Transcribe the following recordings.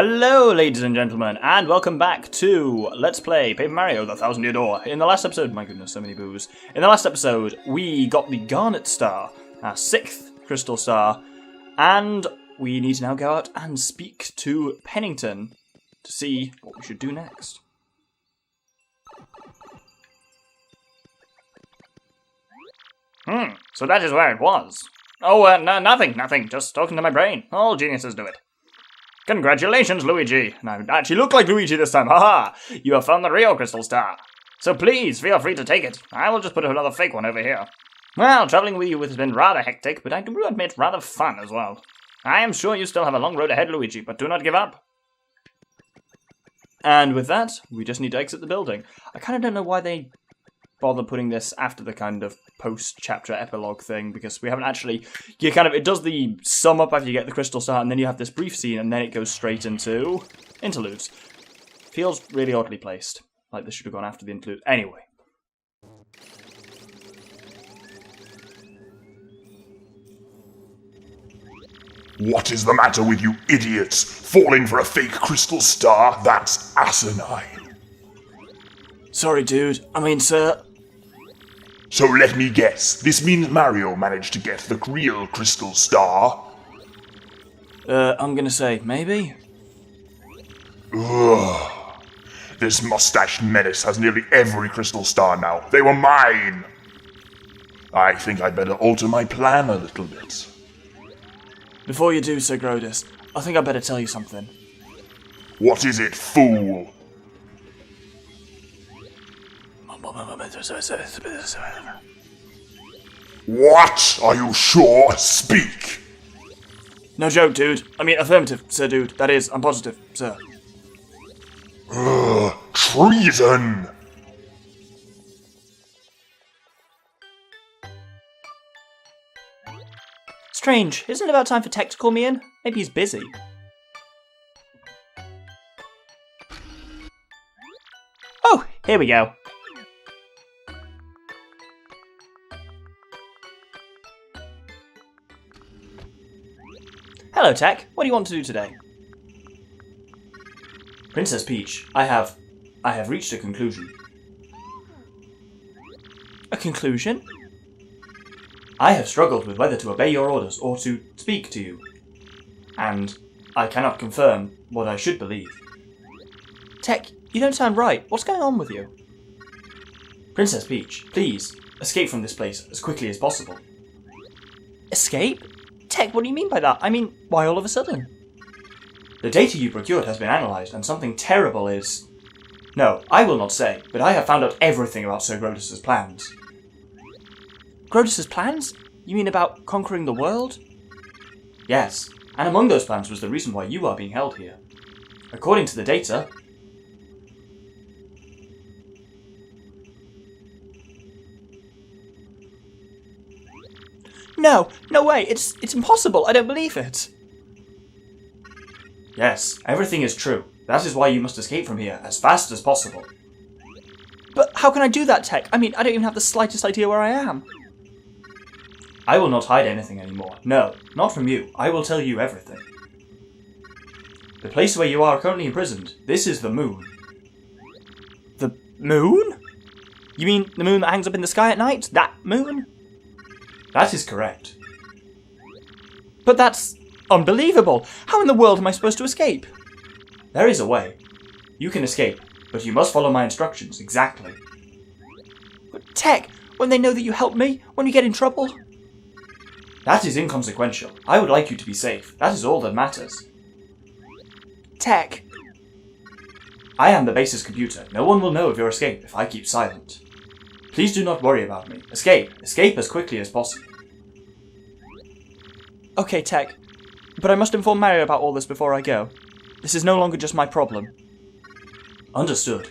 Hello, ladies and gentlemen, and welcome back to Let's Play Paper Mario: The Thousand Year Door. In the last episode, my goodness, so many boos. In the last episode, we got the Garnet Star, our 6th crystal star, and we need to now go out and speak to Pennington to see what we should do next. So that is where it was. Oh, nothing, just talking to my brain. All geniuses do it. Congratulations, Luigi! And I actually look like Luigi this time, haha! You have found the real crystal star. So please, feel free to take it. I will just put another fake one over here. Well, travelling with you has been rather hectic, but I do admit rather fun as well. I am sure you still have a long road ahead, Luigi, but do not give up. And with that, we just need to exit the building. I kind of don't know why they bother putting this after the kind of post-chapter epilogue thing, because we haven't actually... it does the sum up after you get the crystal star, and then you have this brief scene, and then it goes straight into interludes. Feels really oddly placed. Like this should have gone after the interlude. Anyway. What is the matter with you idiots? Falling for a fake crystal star? That's asinine. Sorry, dude. I mean, sir. So let me guess, this means Mario managed to get the real crystal star? I'm gonna say, maybe? Ugh. This mustached menace has nearly every crystal star now. They were mine! I think I'd better alter my plan a little bit. Before you do, Sir Grodus, I think I'd better tell you something. What is it, fool? What? Are you sure? Speak! No joke, dude. I mean, affirmative, sir, dude. That is, I'm positive, sir. Treason! Strange. Isn't it about time for TEC to call me in? Maybe he's busy. Oh, here we go. Hello, TEC. What do you want to do today? Princess Peach, I have reached a conclusion. A conclusion? I have struggled with whether to obey your orders or to speak to you. And I cannot confirm what I should believe. TEC, you don't sound right. What's going on with you? Princess Peach, please, escape from this place as quickly as possible. Escape? TEC, what do you mean by that? I mean, why all of a sudden? The data you procured has been analysed, and something terrible is... No, I will not say, but I have found out everything about Sir Grodus' plans. Grodus' plans? You mean about conquering the world? Yes, and among those plans was the reason why you are being held here. According to the data... No way, it's impossible, I don't believe it. Yes, everything is true. That is why you must escape from here as fast as possible. But how can I do that, TEC? I mean, I don't even have the slightest idea where I am. I will not hide anything anymore. No, not from you. I will tell you everything. The place where you are currently imprisoned, this is the moon. The moon? You mean the moon that hangs up in the sky at night? That moon? That is correct. But that's unbelievable! How in the world am I supposed to escape? There is a way. You can escape, but you must follow my instructions exactly. But TEC, won't they know that you helped me? Won't you get in trouble? That is inconsequential. I would like you to be safe. That is all that matters. TEC. I am the base's computer. No one will know of your escape if I keep silent. Please do not worry about me. Escape. Escape as quickly as possible. Okay, TEC. But I must inform Mario about all this before I go. This is no longer just my problem. Understood.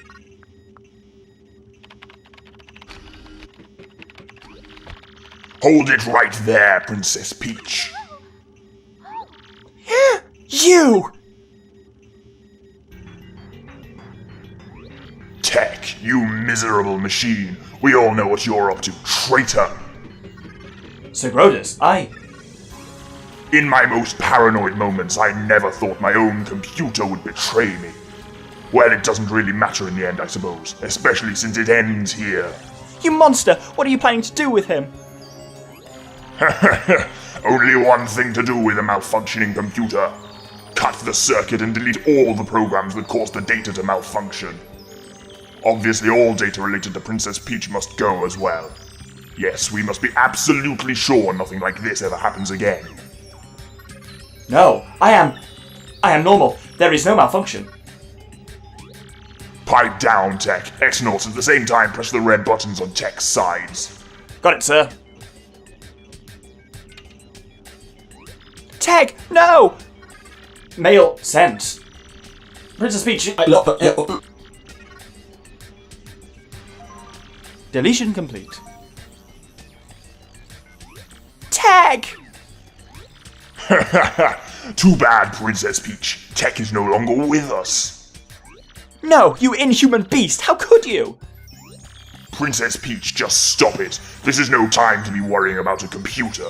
Hold it right there, Princess Peach. You! TEC, you miserable machine. We all know what you're up to, traitor. Sir Grodus, In my most paranoid moments, I never thought my own computer would betray me. Well, it doesn't really matter in the end, I suppose, especially since it ends here. You monster! What are you planning to do with him? Only one thing to do with a malfunctioning computer. Cut the circuit and delete all the programs that cause the data to malfunction. Obviously, all data related to Princess Peach must go as well. Yes, we must be absolutely sure nothing like this ever happens again. No, I am normal. There is no malfunction. Pipe down, Tech. Xnauts at the same time press the red buttons on Tech's sides. Got it, sir. Tech, no! Mail sent. Princess Peach. Deletion complete. Tech! Too bad, Princess Peach. Tech is no longer with us. No, you inhuman beast! How could you? Princess Peach, just stop it. This is no time to be worrying about a computer.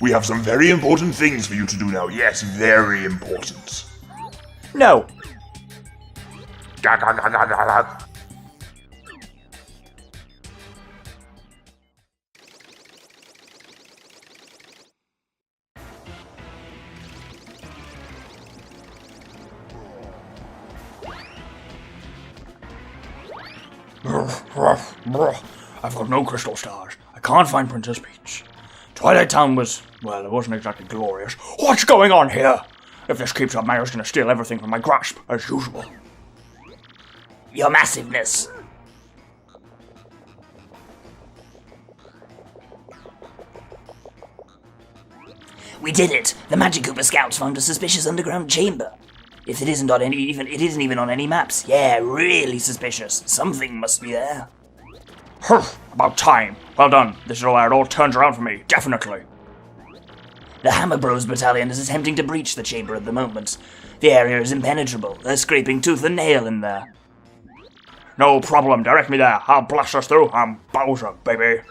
We have some very important things for you to do now. Yes, very important. No. I've got no crystal stars. I can't find Princess Peach. Twilight Town was, well, it wasn't exactly glorious. What's going on here? If this keeps up, Mario's gonna steal everything from my grasp, as usual. Your massiveness. We did it! The Magic Koopa Scouts found a suspicious underground chamber. If it isn't on it isn't even on any maps. Yeah, really suspicious. Something must be there. About time. Well done. This is where it all turns around for me. Definitely. The Hammer Bros battalion is attempting to breach the chamber at the moment. The area is impenetrable. They're scraping tooth and nail in there. No problem. Direct me there. I'll blast us through. I'm Bowser, baby.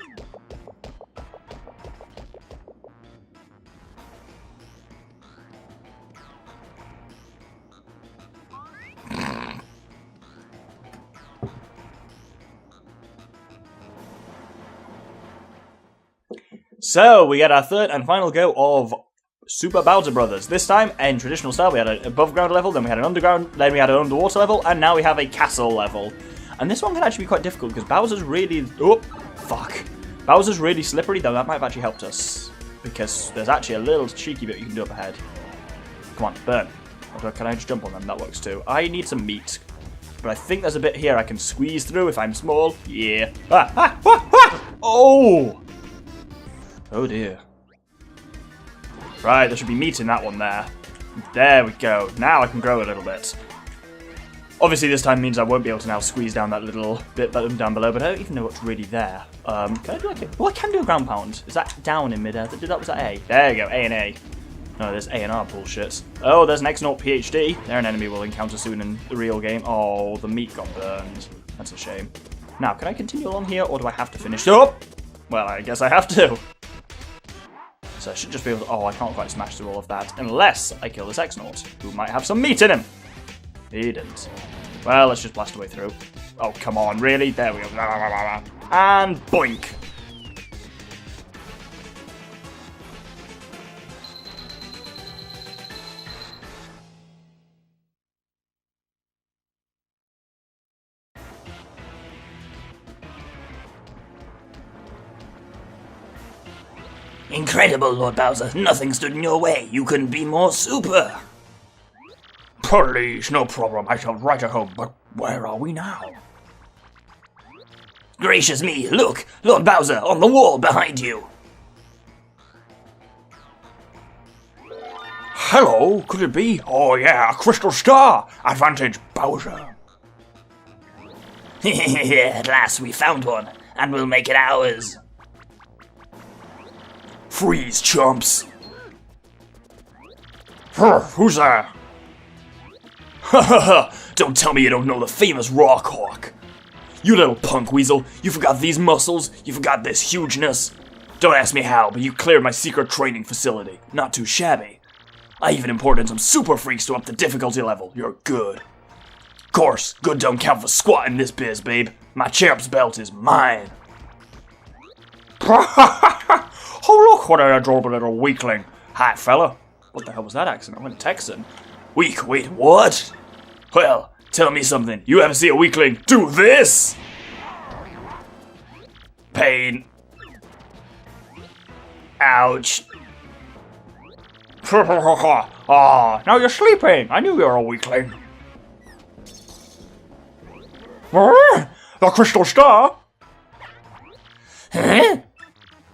So, we get our third and final go of Super Bowser Brothers. This time, in traditional style, we had an above ground level, then we had an underground, then we had an underwater level, and now we have a castle level. And this one can actually be quite difficult, because Bowser's really... Oh, fuck. Bowser's really slippery, though that might have actually helped us. Because there's actually a little cheeky bit you can do up ahead. Come on, burn. Or can I just jump on them? That works too. I need some meat. But I think there's a bit here I can squeeze through if I'm small. Yeah. Oh! Oh dear. Right, there should be meat in that one there. There we go. Now I can grow a little bit. Obviously this time means I won't be able to now squeeze down that little bit down below, but I don't even know what's really there. Can I do like a... Oh, I can do a ground pound. Is that down in midair? That was that A. There you go, A and A. No, there's A and R bullshit. Oh, there's an X0 PhD. They're an enemy we'll encounter soon in the real game. Oh, the meat got burned. That's a shame. Now, can I continue along here, or do I have to finish? Oh! Well, I guess I have to. So I should just be able to... Oh, I can't quite smash through all of that. Unless I kill this X0, who might have some meat in him. He didn't. Well, let's just blast away through. Oh, come on, really? There we go. And boink. Incredible, Lord Bowser. Nothing stood in your way. You couldn't be more super. Please, no problem. I shall right at home. But where are we now? Gracious me, look! Lord Bowser, on the wall behind you! Hello, could it be? Oh yeah, a crystal star! Advantage, Bowser! At last we found one, and we'll make it ours. Freeze, chumps! Who's there? Ha ha ha! Don't tell me you don't know the famous Rockhawk! You little punk weasel, you forgot these muscles, you forgot this hugeness. Don't ask me how, but you cleared my secret training facility. Not too shabby. I even imported some super freaks to up the difficulty level. You're good. Of course, good don't count for squat in this biz, babe. My champ's belt is mine. Oh, look, what an adorable little weakling. Hi, fella. What the hell was that accent? I went Texan. Weak, wait, what? Well, tell me something. You ever see a weakling do this? Pain. Ouch. Ah, now you're sleeping. I knew you were a weakling. The crystal star? Huh?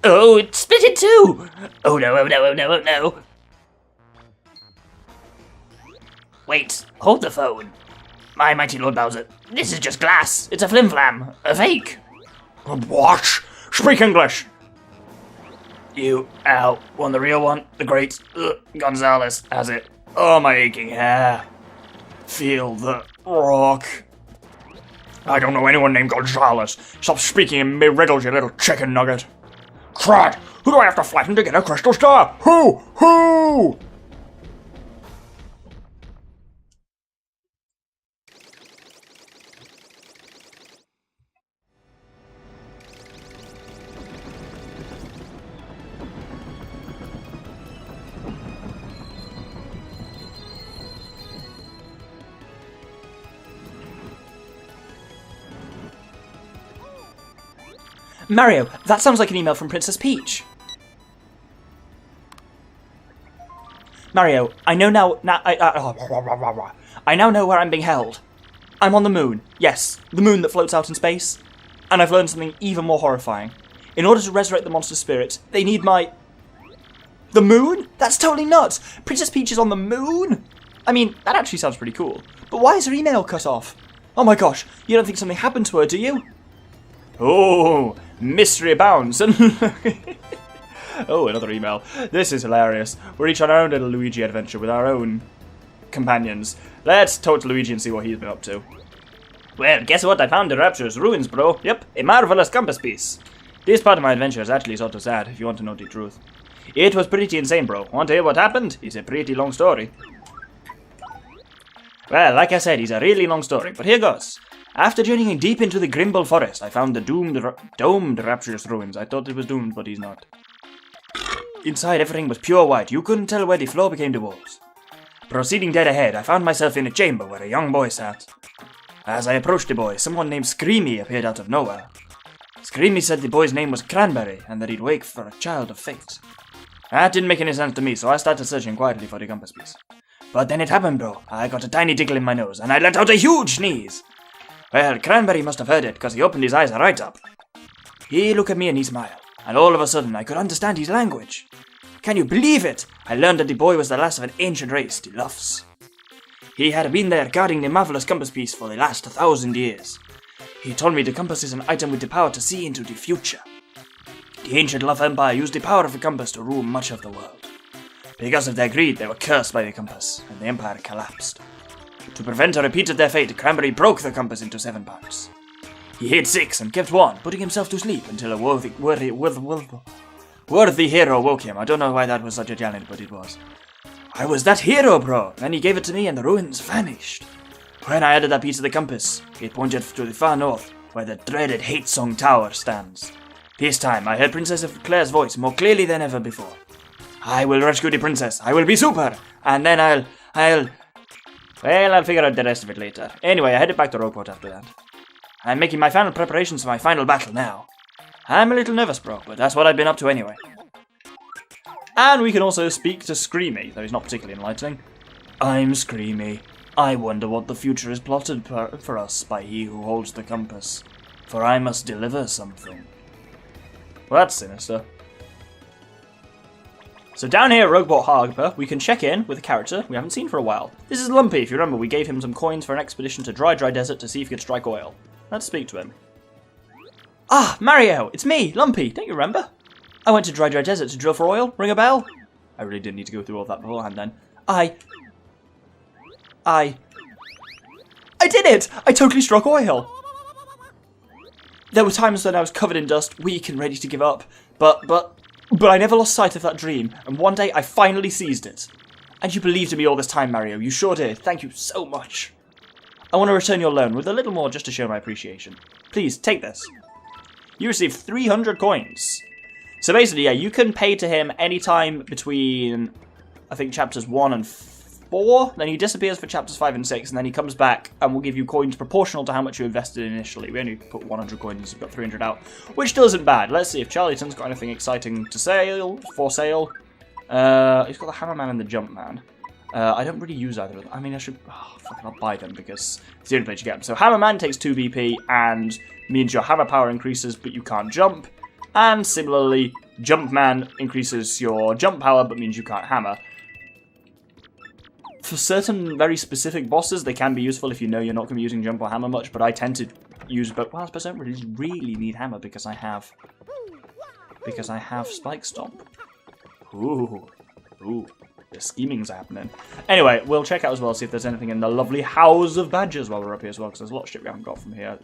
Oh, it's split in two! Oh no, oh no, oh no, oh no. Wait, hold the phone. My mighty Lord Bowser, this is just glass. It's a flim-flam. A fake. What? Speak English. You, want the real one? The great Gonzalez has it. Oh, my aching hair. Feel the rock. I don't know anyone named Gonzalez. Stop speaking in me riddles, you little chicken nugget. Crud! Who do I have to flatten to get a crystal star? Who? Mario, that sounds like an email from Princess Peach. Mario, I know now. I now know where I'm being held. I'm on the moon. Yes, the moon that floats out in space. And I've learned something even more horrifying. In order to resurrect the monster spirit, they need my... The moon? That's totally nuts! Princess Peach is on the moon? I mean, that actually sounds pretty cool. But why is her email cut off? Oh my gosh, you don't think something happened to her, do you? Oh, mystery abounds. Oh, another email. This is hilarious. We're each on our own little Luigi adventure with our own companions. Let's talk to Luigi and see what he's been up to. Well, guess what? I found the Rapture's ruins, bro. Yep, a marvelous compass piece. This part of my adventure is actually sort of sad, if you want to know the truth. It was pretty insane, bro. Want to hear what happened? It's a pretty long story. Well, like I said, it's a really long story, but here goes. After journeying deep into the Grimble Forest, I found the domed Rapture's ruins. I thought it was doomed, but he's not. Inside, everything was pure white. You couldn't tell where the floor became the walls. Proceeding dead ahead, I found myself in a chamber where a young boy sat. As I approached the boy, someone named Screamy appeared out of nowhere. Screamy said the boy's name was Cranberry, and that he'd wake for a child of fate. That didn't make any sense to me, so I started searching quietly for the compass piece. But then it happened, bro. I got a tiny tickle in my nose, and I let out a huge sneeze. Well, Cranberry must have heard it, because he opened his eyes right up. He looked at me and he smiled, and all of a sudden I could understand his language. Can you believe it? I learned that the boy was the last of an ancient race, the Luffs. He had been there guarding the marvelous compass piece for the last 1,000 years. He told me the compass is an item with the power to see into the future. The ancient Luff Empire used the power of the compass to rule much of the world. Because of their greed, they were cursed by the compass, and the empire collapsed. To prevent a repeat of their fate, Cranberry broke the compass into 7 parts. He hid 6 and kept 1, putting himself to sleep until a worthy hero woke him. I don't know why that was such a challenge, but it was. I was that hero, bro! Then he gave it to me and the ruins vanished. When I added that piece of the compass, it pointed to the far north, where the dreaded Hate Song Tower stands. This time, I heard Princess Claire's voice more clearly than ever before. I will rescue the princess, I will be super, and then I'll figure out the rest of it later. Anyway, I headed back to Rogueport after that. I'm making my final preparations for my final battle now. I'm a little nervous, bro, but that's what I've been up to anyway. And we can also speak to Screamy, though he's not particularly enlightening. I'm Screamy. I wonder what the future is plotted for us by he who holds the compass. For I must deliver something. Well, that's sinister. So down here at Rogueport Harbour, we can check in with a character we haven't seen for a while. This is Lumpy. If you remember, we gave him some coins for an expedition to Dry Desert to see if he could strike oil. Let's speak to him. Ah, Mario! It's me, Lumpy! Don't you remember? I went to Dry Desert to drill for oil. Ring a bell? I really didn't need to go through all that beforehand then. I did it! I totally struck oil! There were times when I was covered in dust, weak and ready to give up. But But I never lost sight of that dream, and one day I finally seized it. And you believed in me all this time, Mario. You sure did. Thank you so much. I want to return your loan with a little more just to show my appreciation. Please, take this. You receive 300 coins. So basically, yeah, you can pay to him anytime between, I think, chapters 1 and 4. Then he disappears for chapters 5 and 6, and then he comes back and will give you coins proportional to how much you invested initially. We only put 100 coins, so we've got 300 out, which still isn't bad. Let's see if Charlieton's got anything exciting to sale, for sale. He's got the Hammer Man and the Jump Man. I don't really use either of them. I mean, I should... Oh, fucking, I'll buy them because it's the only place you get them. So Hammer Man takes 2 BP and means your hammer power increases, but you can't jump. And similarly, Jump Man increases your jump power, but means you can't hammer. For certain very specific bosses, they can be useful if you know you're not going to be using jump or hammer much, but I tend to use both. Well, I suppose I don't really need hammer because I have Spike Stomp. Ooh. The scheming's happening. Anyway, we'll check out as well, see if there's anything in the lovely House of Badgers while we're up here as well, because there's a lot of shit we haven't got from here,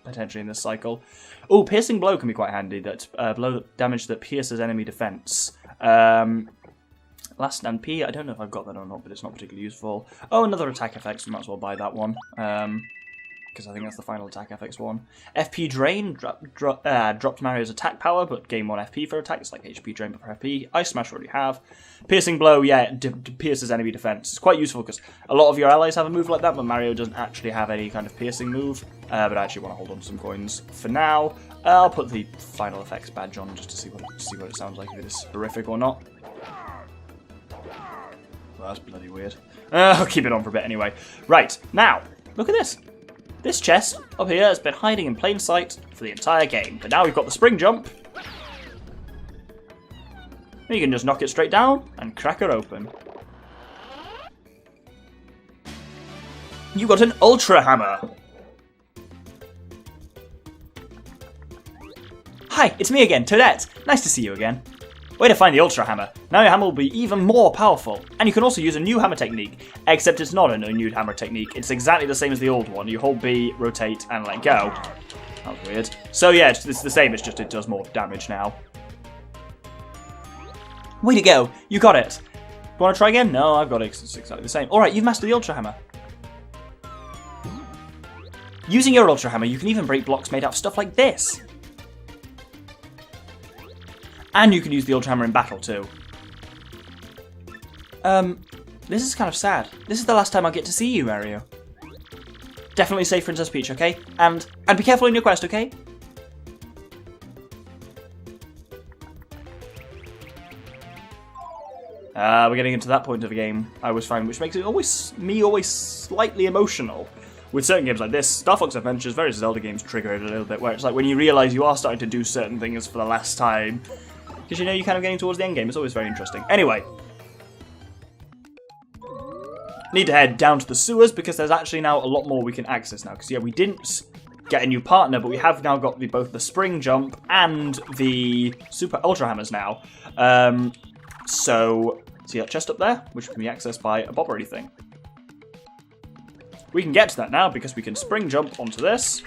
potentially in this cycle. Oh, Piercing Blow can be quite handy. That blow damage that pierces enemy defense. Last Stand P, I don't know if I've got that or not, but it's not particularly useful. Oh, another attack effect, so we might as well buy that one. Because I think that's the final attack FX one. FP Drain dropped Mario's attack power, but gain 1 FP for attack. It's like HP Drain but for FP. Ice Smash already have. Piercing Blow, yeah, it pierces enemy defense. It's quite useful because a lot of your allies have a move like that, but Mario doesn't actually have any kind of piercing move. But I actually want to hold on to some coins for now. I'll put the final effects badge on just to see what it sounds like, if it is horrific or not. Well, that's bloody weird. I'll keep it on for a bit anyway. Right, now, look at this. This chest up here has been hiding in plain sight for the entire game, but now we've got the spring jump. And you can just knock it straight down and crack it open. You got an Ultra Hammer. Hi, it's me again, Toadette. Nice to see you again. Way to find the Ultra Hammer. Now your hammer will be even more powerful. And you can also use a new hammer technique, except it's not a new hammer technique. It's exactly the same as the old one. You hold B, rotate, and let go. That was weird. So yeah, it's the same, it's just it does more damage now. Way to go, you got it. Want to try again? No, I've got it, it's exactly the same. Alright, you've mastered the Ultra Hammer. Using your Ultra Hammer, you can even break blocks made out of stuff like this. And you can use the Ultra Hammer in battle too. This is kind of sad. This is the last time I'll get to see you, Mario. Definitely save Princess Peach, okay? And be careful in your quest, okay? We're getting into that point of the game I always find, which makes it always slightly emotional. With certain games like this, Star Fox Adventures, various Zelda games trigger it a little bit, where it's like when you realise you are starting to do certain things for the last time, because you know you're kind of getting towards the end game. It's always very interesting. Anyway. Need to head down to the sewers because there's actually now a lot more we can access now. Because yeah, we didn't get a new partner, but we have now got both the spring jump and the super ultra hammers now. So see that chest up there, which can be accessed by a bobbery thing. We can get to that now because we can spring jump onto this.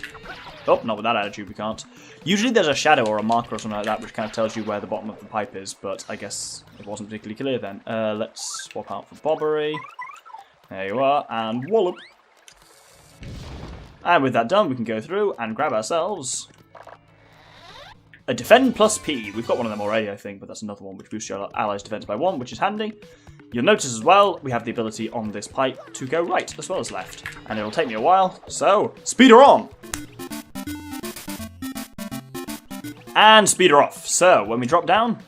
Oh, not with that attitude, we can't. Usually there's a shadow or a marker or something like that which kind of tells you where the bottom of the pipe is, but I guess it wasn't particularly clear then. Let's swap out for bobbery. There you are, and wallop. And with that done, we can go through and grab ourselves a Defend plus P. We've got one of them already, I think, but that's another one which boosts your allies' defense by 1, which is handy. You'll notice as well, we have the ability on this pipe to go right as well as left. And it'll take me a while, so speeder on! And speeder off. So, when we drop down,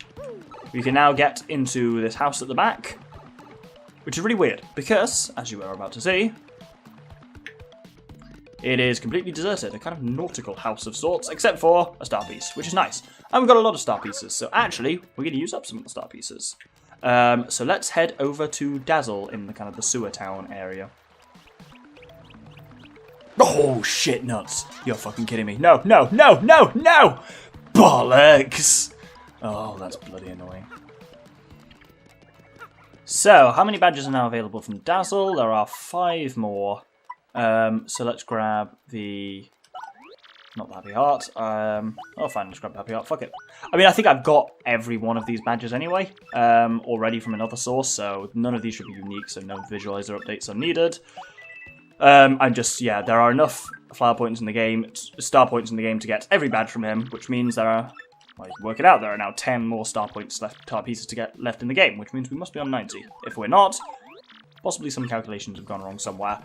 we can now get into this house at the back. Which is really weird, because, as you are about to see, it is completely deserted, a kind of nautical house of sorts, except for a star piece, which is nice. And we've got a lot of star pieces, so actually, we're going to use up some of the star pieces. So let's head over to Dazzle in the kind of the sewer town area. Oh, shit nuts. You're fucking kidding me. No, no, no, no, no! Bollocks! Oh, that's bloody annoying. So, how many badges are now available from Dazzle? There are 5 more. So let's grab the Not the Happy Heart. Oh, fine, just grab the Happy Heart. Fuck it. I mean, I think I've got every one of these badges anyway, already from another source, so none of these should be unique, so no visualizer updates are needed. I'm just, yeah, there are enough flower points in the game, star points in the game to get every badge from him, which means there are, well, you can work it out, there are now 10 more star points left, star pieces to get left in the game, which means we must be on 90. If we're not, possibly some calculations have gone wrong somewhere.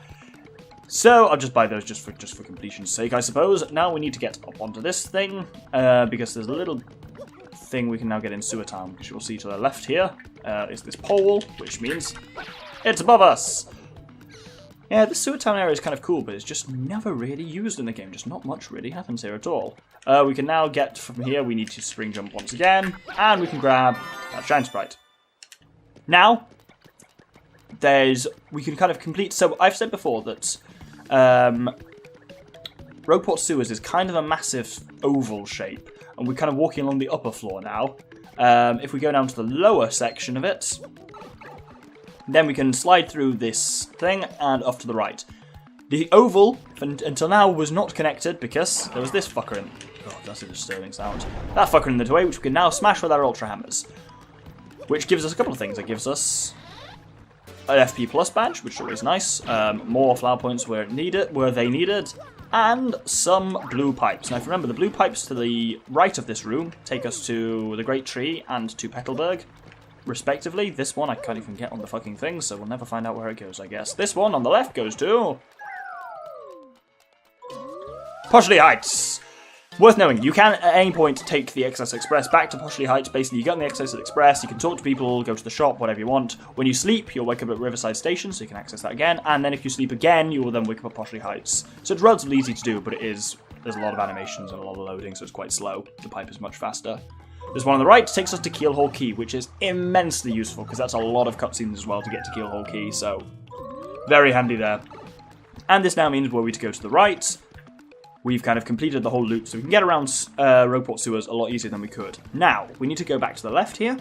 So I'll just buy those just for completion's sake, I suppose. Now we need to get up onto this thing, because there's a little thing we can now get in Sewer Town, which you'll see to the left here is this pole, which means it's above us. Yeah, the Sewer Town area is kind of cool, but it's just never really used in the game. Just not much really happens here at all. We can now get from here, we need to spring jump once again, and we can grab that Shine Sprite. Now, we can kind of complete, so I've said before that Rogueport Sewers is kind of a massive oval shape, and we're kind of walking along the upper floor now. If we go down to the lower section of it, then we can slide through this thing and off to the right. The oval, until now, was not connected because there was this fucker in. God, that's a disturbing sound. That fucker in the way, which we can now smash with our Ultra Hammers. Which gives us a couple of things. It gives us an FP Plus badge, which is always nice. More flower points where they needed. And some blue pipes. Now, if you remember, the blue pipes to the right of this room take us to the Great Tree and to Petalburg, respectively. This one I can't even get on the fucking thing, so we'll never find out where it goes, I guess. This one on the left goes to Poshley Heights. Worth knowing, you can at any point take the Excess Express back to Poshley Heights. Basically, you get on the Excess Express, you can talk to people, go to the shop, whatever you want. When you sleep, you'll wake up at Riverside Station, so you can access that again. And then if you sleep again, you will then wake up at Poshley Heights. So it's relatively easy to do, but there's a lot of animations and a lot of loading, so it's quite slow. The pipe is much faster. This one on the right takes us to Keelhole Key, which is immensely useful, because that's a lot of cutscenes as well to get to Keelhole Key, so very handy there. And this now means were we to go to the right, we've kind of completed the whole loop, so we can get around Rogueport Sewers a lot easier than we could. Now, we need to go back to the left here.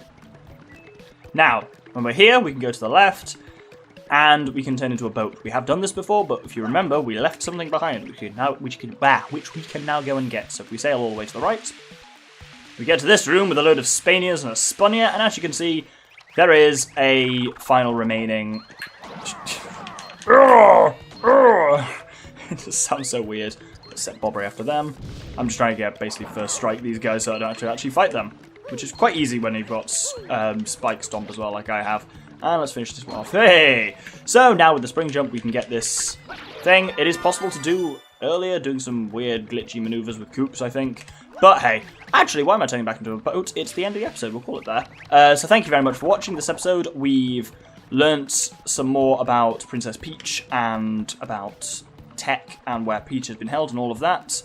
Now, when we're here, we can go to the left, and we can turn into a boat. We have done this before, but if you remember, we left something behind, which we can now go and get. So if we sail all the way to the right, we get to this room with a load of Spanias and a Spunia, and as you can see, there is a final remaining... It just sounds so weird. Let's set Bobbery after them. I'm just trying to get basically first strike these guys so I don't have to actually fight them, which is quite easy when you've got Spike Stomp as well, like I have. And let's finish this one off. Hey! So now with the spring jump, we can get this thing. It is possible to do earlier, doing some weird glitchy maneuvers with Koops, I think. But hey, actually, why am I turning back into a boat? It's the end of the episode, we'll call it there. So thank you very much for watching this episode. We've learnt some more about Princess Peach and about TEC and where Peach has been held and all of that.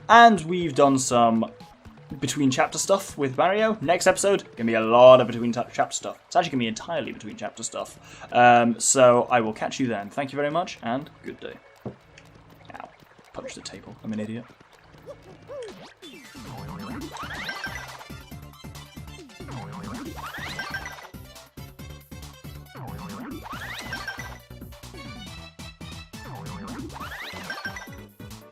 And we've done some between chapter stuff with Mario. Next episode, gonna be a lot of between chapter stuff. It's actually gonna be entirely between chapter stuff. So I will catch you then. Thank you very much, and good day. Ow. Punch the table. I'm an idiot.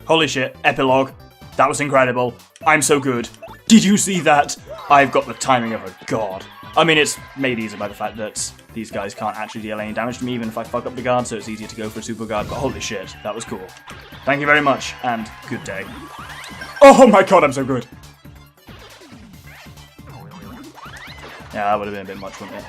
Holy shit, epilogue. That was incredible. I'm so good. Did you see that? I've got the timing of a god. I mean, it's made easier by the fact that these guys can't actually deal any damage to me even if I fuck up the guard, so it's easier to go for a super guard, but holy shit, that was cool. Thank you very much, and good day. Oh my god, I'm so good. Yeah, that would have been a bit much, wouldn't it?